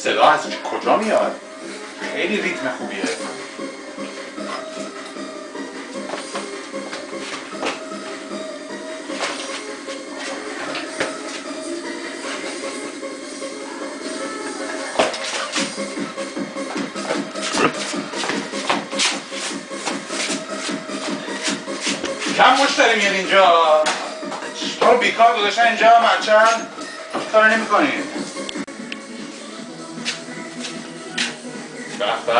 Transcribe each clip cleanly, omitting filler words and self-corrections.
صدا از کجا میاد؟ خیلی ریتم خوبیه. کم مشتری میاد اینجا. تو رو بیکار گذاشتن اینجا مرچن کار نمی کنید. به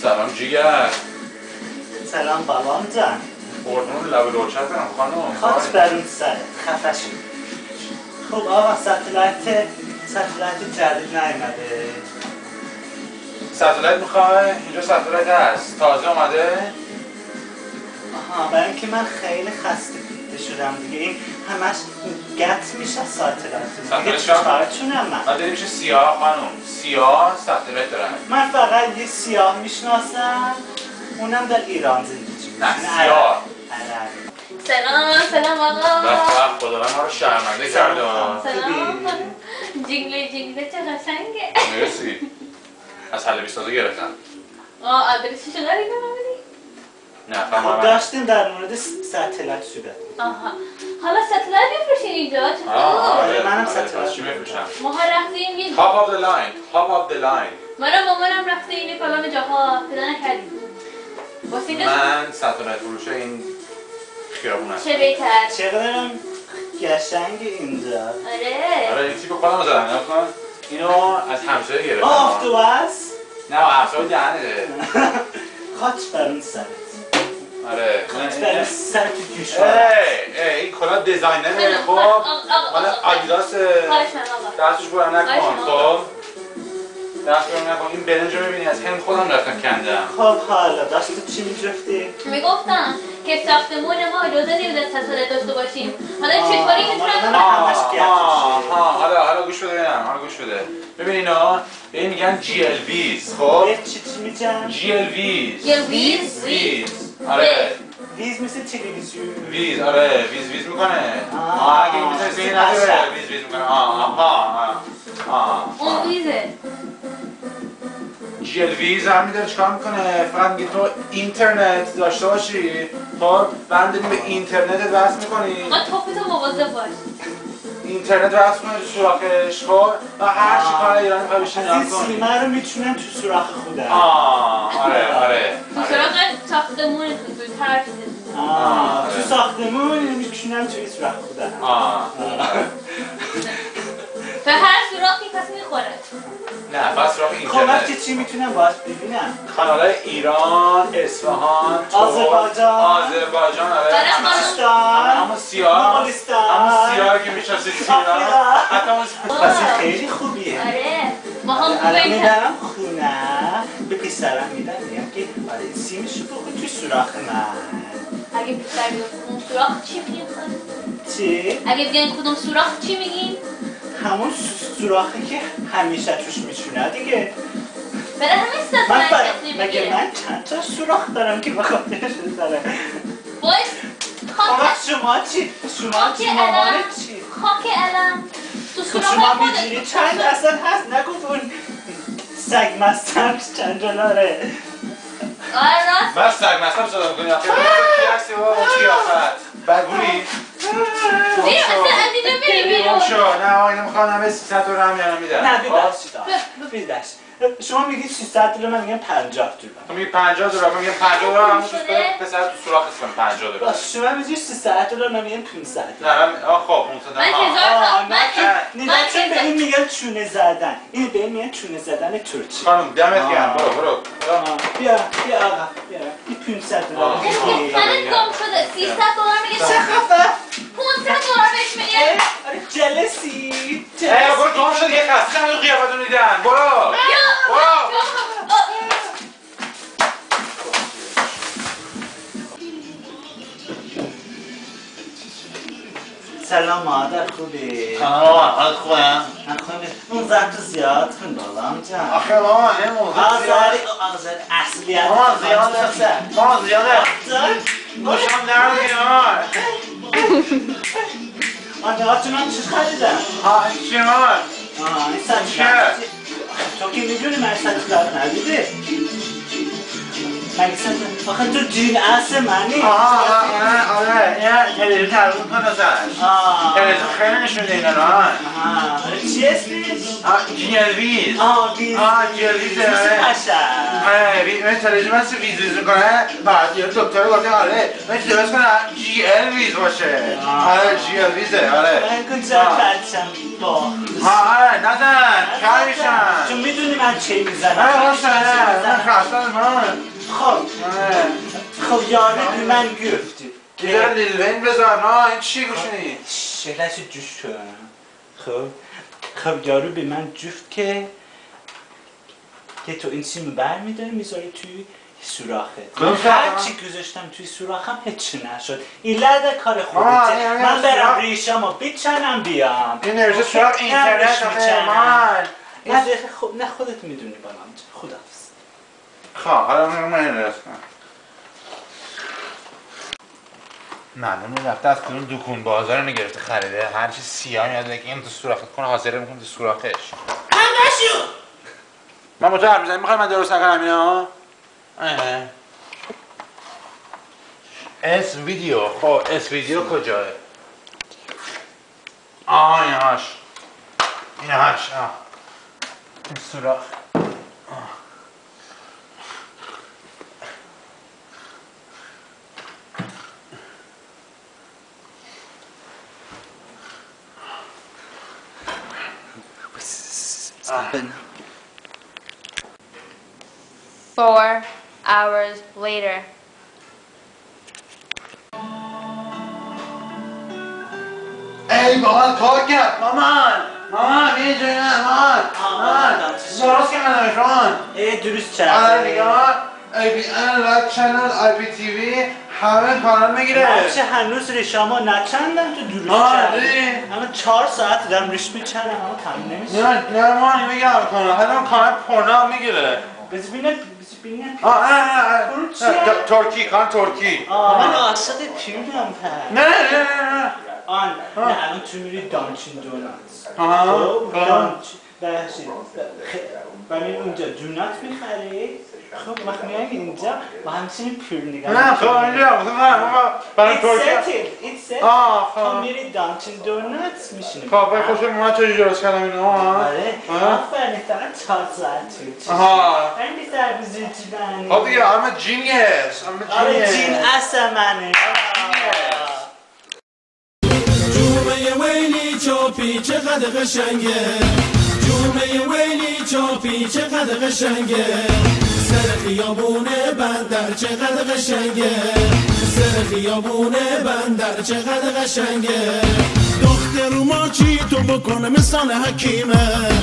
سلام جیگر. سلام بابام جان. قربون لب روچتم خانم. خاط برون سرت خفه شد. خب آقا ستلایت جدید نیومده. ستلایت میخوای؟ اینجا ستلایت هست تازه اومده. آها برای اینکه من خیلی خسته شدم دیگه این همش گت میشه ستلایت دیگه چیکارتونم من داری میشه سیاه خانم. سیاه ستلایت دارن. من فقط یه سیاه میشناسم اونم در ایران زندگی میکنه. نه سیاه. سلام آقا. خدا ما رو شرمنده کرده. سلام. جینگل چه قشنگه. مرسی. از حل 22 گرفتم. آدرسشو داری ببینی؟ نه خب داشتیم در مورد ستلایت صحبت. آها. حالا ستلایت میفروشین اینجا چطور؟ منم ستلایت چی میفروشم؟ ماها رفتیم یه Top of the line. منم مامانم رفتیم یه کلام جاها پیدا نکردیم. من ستلایت فروشه این خیابون هست. چه بهتر. چقدرم قشنگ اینجا. آره این تیپ خودم رو زدن نکن. اینو از همسایه گرفتم. آف تو بس؟ نه همسایه دهنه. خاط برون سرت. آره. خاط برون سرت گوش. این کلا دیزاینره خب. مال آدیداس. دستش برام نکن خب. دست برام نکن. این برنج رو ببینی از هند خودم رفتم کندم. خب حالا دستت چی می‌جفتی؟ میگفتم که ساختمون ما اجازه نمیده ستلایت داشته باشیم. حالا چطوری میتونم حالا گوش بده ببینم. حالا گوش بده. ببین اینا به این میگن GLVs خب. چی میگن؟ GLVs. آره. ویز مثل تلویزیون. ویز آره ویز میکنه. اگه این مثل این نداره ویز میکنه. اون ویزه. GLVs هم میداره چیکار میکنه؟ فقط میگه تو اینترنت داشته باشی خب بند به اینترنت وصل میکنی. ما توپتو مواظب باش. اینترنت وصل کنه تو سوراخش خب و هر چی کار ایران میخوای بشین نگاه کنی. از این سیمه رو میتونن تو سوراخ خودم. آره. تو سوراخ ساختمون تو طرفیه. تو ساختمون میتونن توی سوراخ خودم. به هر سوراخی پس میخوره. نه بس سوراخ اینترنت. خب وقتی چی میتونم باش ببینم؟ کانالای ایران، اصفهان، آذربایجان آره. همون سیاه که میشناسید پس خیلی خوبیه. آره. ما هم الان میدارم خونه به پسرم میگم که آره سیمشو بخون توی سوراخ من. اگه پسر بیاد کدوم سوراخ چی میگیم خانم؟ چی؟ اگه بیان کدوم سوراخ چی میگیم؟ همون سوراخی که همیشه توش میشونه دیگه. برای همین ستلایت مگه میگیره. من چند تا سوراخ دارم که بخاطرش بزنم. باید شما چی؟ مامانت چی؟ خاک علم تو سوراخ شما خودت میدونی چند اصلا هست نگفت اون سگ مستم چند دلاره. آره راست من سگ مستم صدا میکنی آخه کی هستی با قیافت بگویی بیا اصلا از اینجا بری بیرون نه آقا اینو میخوام همه 300 دلار هم میدم نه ببخشید شما میگید 300 دلار من میگم 50 دلار تو میگی 50 دلار من میگم 50 دلار همون چیز پسر تو سوراخش کنم 50 دلار شما میگید 300 دلار من میگم 500 نه من خب من 1000 تا نه چون به این میگن چونه زدن این به این میگن چونه زدن ترکی خانم دمت گرم برو بیا آقا بیا این 500 دلار خانم گم شده 300 دلار میگه چه خفه 500 دلار بهش میگه جلسی برو گم شد یه خسته همین قیافتون دیدن برو سلام مادر خوبی؟ حالت خوبه؟ من خوبه اون زرد زیاد کن بابام جان آخه ماما این موضوع آزر اصلیت ماما زیاده نوشم در کنار آنجا هاتون هم چیز خریدم چی مامان؟ این سنجه تو که میدونی من سطح درد ندیده مگه سطح آخه تو جین اصل منی آره یه تلویزیون ترمون کن ازش تلویزیون خیلی نشون میده اینا رو چی اسمش؟ جلویز جلویزه من تلویزیون هست ویز میکنه بعد یه دکتر گفته آره من چیزی بس کنه جلویز باشه آره جلویزه آره من کجا بچم با آره نزن کار میشن چون میدونی من چه میزنم من خواستم من خب یاره بی من گفتی دیگر لیل وین بذار نه این چی گوشنی؟ شکلش جوش کنم خب یارو به من جفت که تو این سیمو برمیداری میذاری توی سوراخت هر چی گذاشتم توی سوراخم هیچی نشد این لرده کار خودته من برم ریشمو بچنم بیام این نوشته سوراخ اینترنت نه خودت میدونی بالام خداحافظ حالا من رست کنم معلومه رفته از کنون دکون بازار رو گرفته خریده هرچی سیاه میاد که این تو سوراخت کنه حاضره میکنه تو سوراخش همشو من با تو حرف میزنم میخوای من درست نکنم اینا اس ویدیو خب اس ویدیو کجاه اینهاش این سوراخ Been 4 hours later. ای بابا کار کرد مامان یه جایی نه مامان درست که من نمیشون درست آره نگاه ABN لایک چنل IPTV همه کانال میگیره بچه هنوز ریشاما نچندم تو درست کرده اما 4 ساعت دارم ریش میچنم اما تمام نمیشه نه مامان میگم کانال حتی کانال پورنا میگیره بذار بینه ترکی کان ترکی من عاشق پیرم نه الان تو میری دانچین دونات برای اونجا دونات میخری خب وقت میایم اینجا با همچنین پیر نگاه نه خب اینجا برای ترکی خب میری دانچین دونات میشینی خب باید خوشم اومد چه درست کردم اینو آره آفرین فقط 4 ساعت تو این بیتر بزرگی بانی خب دیگه I'm a genius آره جین اصلا منه جومه ویلی چاپی چقدر قشنگه جومه ویلی چاپی چقدر قشنگه سر خیابونه بندر چقدر قشنگه سر خیابونه بندر چقدر قشنگه دختر ما چی تو بکنه مثال حکیمه